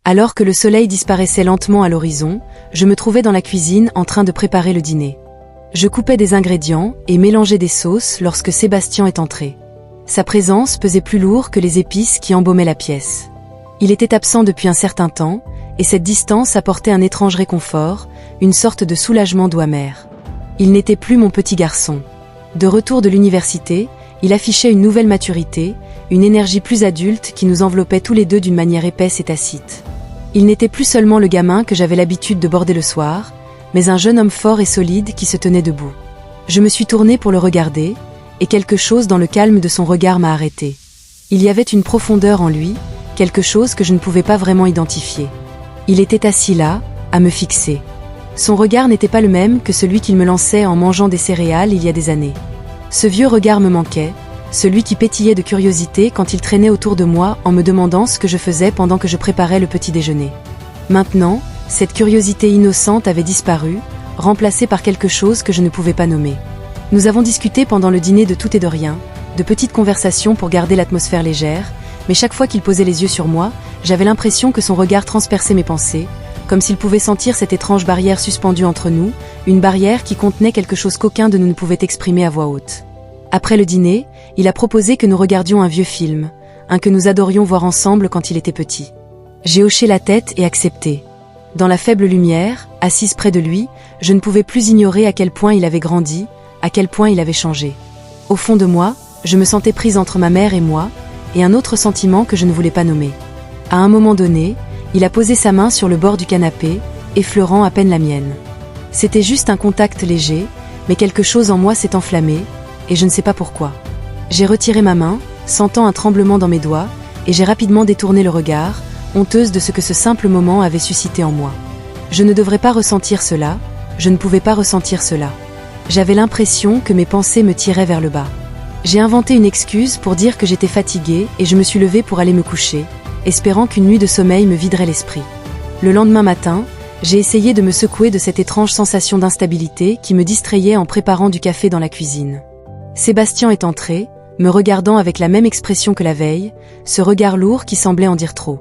Alors que le soleil disparaissait lentement à l'horizon, je me trouvais dans la cuisine en train de préparer le dîner. Je coupais des ingrédients et mélangeais des sauces lorsque Sébastien est entré. Sa présence pesait plus lourd que les épices qui embaumaient la pièce. Il était absent depuis un certain temps, et cette distance apportait un étrange réconfort, une sorte de soulagement doux amer. Il n'était plus mon petit garçon. De retour de l'université, il affichait une nouvelle maturité, une énergie plus adulte qui nous enveloppait tous les deux d'une manière épaisse et tacite. Il n'était plus seulement le gamin que j'avais l'habitude de border le soir, mais un jeune homme fort et solide qui se tenait debout. Je me suis tournée pour le regarder, et quelque chose dans le calme de son regard m'a arrêtée. Il y avait une profondeur en lui, quelque chose que je ne pouvais pas vraiment identifier. Il était assis là, à me fixer. Son regard n'était pas le même que celui qu'il me lançait en mangeant des céréales il y a des années. Ce vieux regard me manquait, celui qui pétillait de curiosité quand il traînait autour de moi en me demandant ce que je faisais pendant que je préparais le petit déjeuner. Maintenant, cette curiosité innocente avait disparu, remplacée par quelque chose que je ne pouvais pas nommer. Nous avons discuté pendant le dîner de tout et de rien, de petites conversations pour garder l'atmosphère légère, mais chaque fois qu'il posait les yeux sur moi, j'avais l'impression que son regard transperçait mes pensées, comme s'il pouvait sentir cette étrange barrière suspendue entre nous, une barrière qui contenait quelque chose qu'aucun de nous ne pouvait exprimer à voix haute. Après le dîner, il a proposé que nous regardions un vieux film, un que nous adorions voir ensemble quand il était petit. J'ai hoché la tête et accepté. Dans la faible lumière, assise près de lui, je ne pouvais plus ignorer à quel point il avait grandi, à quel point il avait changé. Au fond de moi, je me sentais prise entre ma mère et moi, et un autre sentiment que je ne voulais pas nommer. À un moment donné, il a posé sa main sur le bord du canapé, effleurant à peine la mienne. C'était juste un contact léger, mais quelque chose en moi s'est enflammé, et je ne sais pas pourquoi. J'ai retiré ma main, sentant un tremblement dans mes doigts, et j'ai rapidement détourné le regard, honteuse de ce que ce simple moment avait suscité en moi. Je ne devrais pas ressentir cela, je ne pouvais pas ressentir cela. J'avais l'impression que mes pensées me tiraient vers le bas. J'ai inventé une excuse pour dire que j'étais fatiguée et je me suis levée pour aller me coucher, espérant qu'une nuit de sommeil me viderait l'esprit. Le lendemain matin, j'ai essayé de me secouer de cette étrange sensation d'instabilité qui me distrayait en préparant du café dans la cuisine. Sébastien est entré, me regardant avec la même expression que la veille, ce regard lourd qui semblait en dire trop.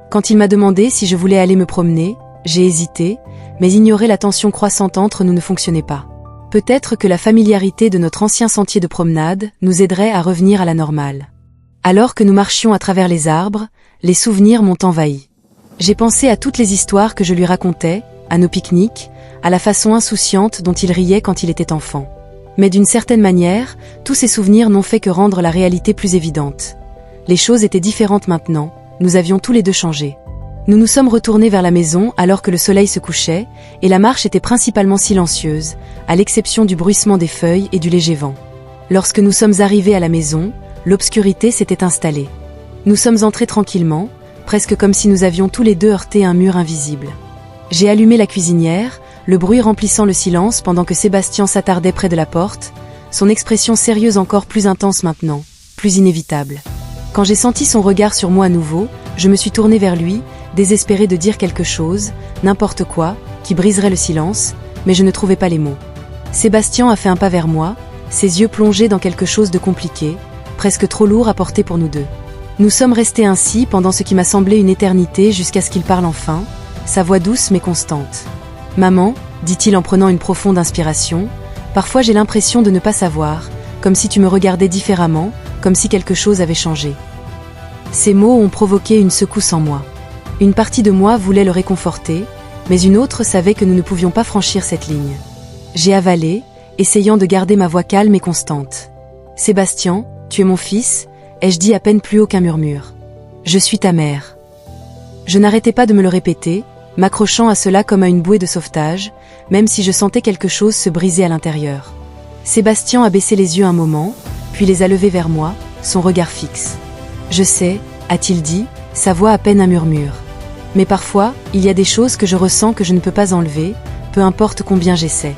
Quand il m'a demandé si je voulais aller me promener, j'ai hésité, mais ignorer la tension croissante entre nous ne fonctionnait pas. Peut-être que la familiarité de notre ancien sentier de promenade nous aiderait à revenir à la normale. Alors que nous marchions à travers les arbres, les souvenirs m'ont envahi. J'ai pensé à toutes les histoires que je lui racontais, à nos pique-niques, à la façon insouciante dont il riait quand il était enfant. Mais d'une certaine manière, tous ces souvenirs n'ont fait que rendre la réalité plus évidente. Les choses étaient différentes maintenant, nous avions tous les deux changé. Nous nous sommes retournés vers la maison alors que le soleil se couchait, et la marche était principalement silencieuse, à l'exception du bruissement des feuilles et du léger vent. Lorsque nous sommes arrivés à la maison, l'obscurité s'était installée. Nous sommes entrés tranquillement, presque comme si nous avions tous les deux heurté un mur invisible. J'ai allumé la cuisinière, le bruit remplissant le silence pendant que Sébastien s'attardait près de la porte, son expression sérieuse encore plus intense maintenant, plus inévitable. Quand j'ai senti son regard sur moi à nouveau, je me suis tournée vers lui, désespérée de dire quelque chose, n'importe quoi, qui briserait le silence, mais je ne trouvais pas les mots. Sébastien a fait un pas vers moi, ses yeux plongés dans quelque chose de compliqué, presque trop lourd à porter pour nous deux. Nous sommes restés ainsi pendant ce qui m'a semblé une éternité jusqu'à ce qu'il parle enfin, sa voix douce mais constante. « Maman, dit-il en prenant une profonde inspiration, parfois j'ai l'impression de ne pas savoir, comme si tu me regardais différemment, comme si quelque chose avait changé. » Ces mots ont provoqué une secousse en moi. Une partie de moi voulait le réconforter, mais une autre savait que nous ne pouvions pas franchir cette ligne. J'ai avalé, essayant de garder ma voix calme et constante. « Sébastien, tu es mon fils » ai-je dit à peine plus haut qu'un murmure. « Je suis ta mère. » Je n'arrêtais pas de me le répéter, m'accrochant à cela comme à une bouée de sauvetage, même si je sentais quelque chose se briser à l'intérieur. Sébastien a baissé les yeux un moment, puis les a levés vers moi, son regard fixe. « Je sais » a-t-il dit, sa voix à peine un murmure. « Mais parfois, il y a des choses que je ressens que je ne peux pas enlever, peu importe combien j'essaie. »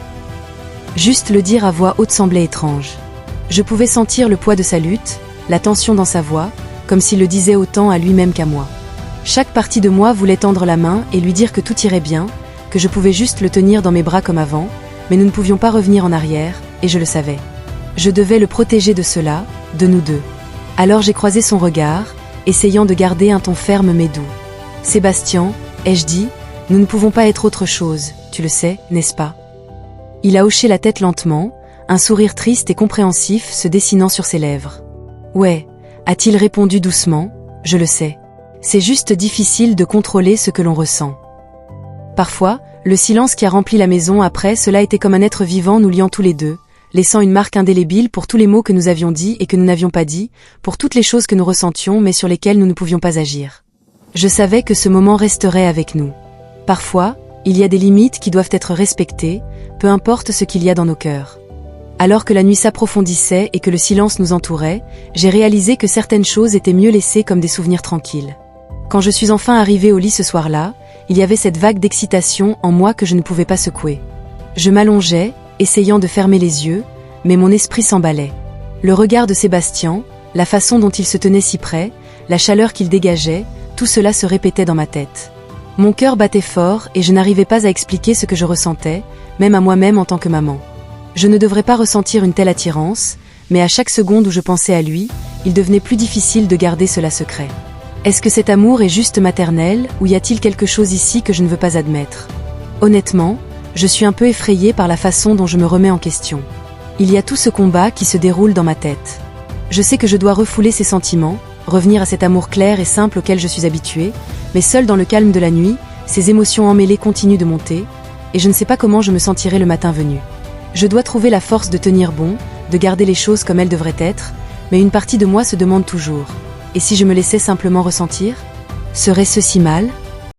Juste le dire à voix haute semblait étrange. Je pouvais sentir le poids de sa lutte, la tension dans sa voix, comme s'il le disait autant à lui-même qu'à moi. Chaque partie de moi voulait tendre la main et lui dire que tout irait bien, que je pouvais juste le tenir dans mes bras comme avant, mais nous ne pouvions pas revenir en arrière, et je le savais. Je devais le protéger de cela, de nous deux. Alors j'ai croisé son regard, essayant de garder un ton ferme mais doux. « Sébastien, ai-je dit, nous ne pouvons pas être autre chose, tu le sais, n'est-ce pas? Il a hoché la tête lentement, un sourire triste et compréhensif se dessinant sur ses lèvres. Ouais, a-t-il répondu doucement, je le sais. C'est juste difficile de contrôler ce que l'on ressent. Parfois, le silence qui a rempli la maison après cela était comme un être vivant nous liant tous les deux, laissant une marque indélébile pour tous les mots que nous avions dits et que nous n'avions pas dit, pour toutes les choses que nous ressentions mais sur lesquelles nous ne pouvions pas agir. Je savais que ce moment resterait avec nous. Parfois, il y a des limites qui doivent être respectées, peu importe ce qu'il y a dans nos cœurs. Alors que la nuit s'approfondissait et que le silence nous entourait, j'ai réalisé que certaines choses étaient mieux laissées comme des souvenirs tranquilles. Quand je suis enfin arrivée au lit ce soir-là, il y avait cette vague d'excitation en moi que je ne pouvais pas secouer. Je m'allongeais, essayant de fermer les yeux, mais mon esprit s'emballait. Le regard de Sébastien, la façon dont il se tenait si près, la chaleur qu'il dégageait, tout cela se répétait dans ma tête. Mon cœur battait fort et je n'arrivais pas à expliquer ce que je ressentais, même à moi-même en tant que maman. Je ne devrais pas ressentir une telle attirance, mais à chaque seconde où je pensais à lui, il devenait plus difficile de garder cela secret. Est-ce que cet amour est juste maternel, ou y a-t-il quelque chose ici que je ne veux pas admettre? Honnêtement, je suis un peu effrayée par la façon dont je me remets en question. Il y a tout ce combat qui se déroule dans ma tête. Je sais que je dois refouler ces sentiments, revenir à cet amour clair et simple auquel je suis habituée, mais seule dans le calme de la nuit, ces émotions emmêlées continuent de monter, et je ne sais pas comment je me sentirai le matin venu. Je dois trouver la force de tenir bon, de garder les choses comme elles devraient être, mais une partie de moi se demande toujours. Et si je me laissais simplement ressentir? Serait-ce si mal ?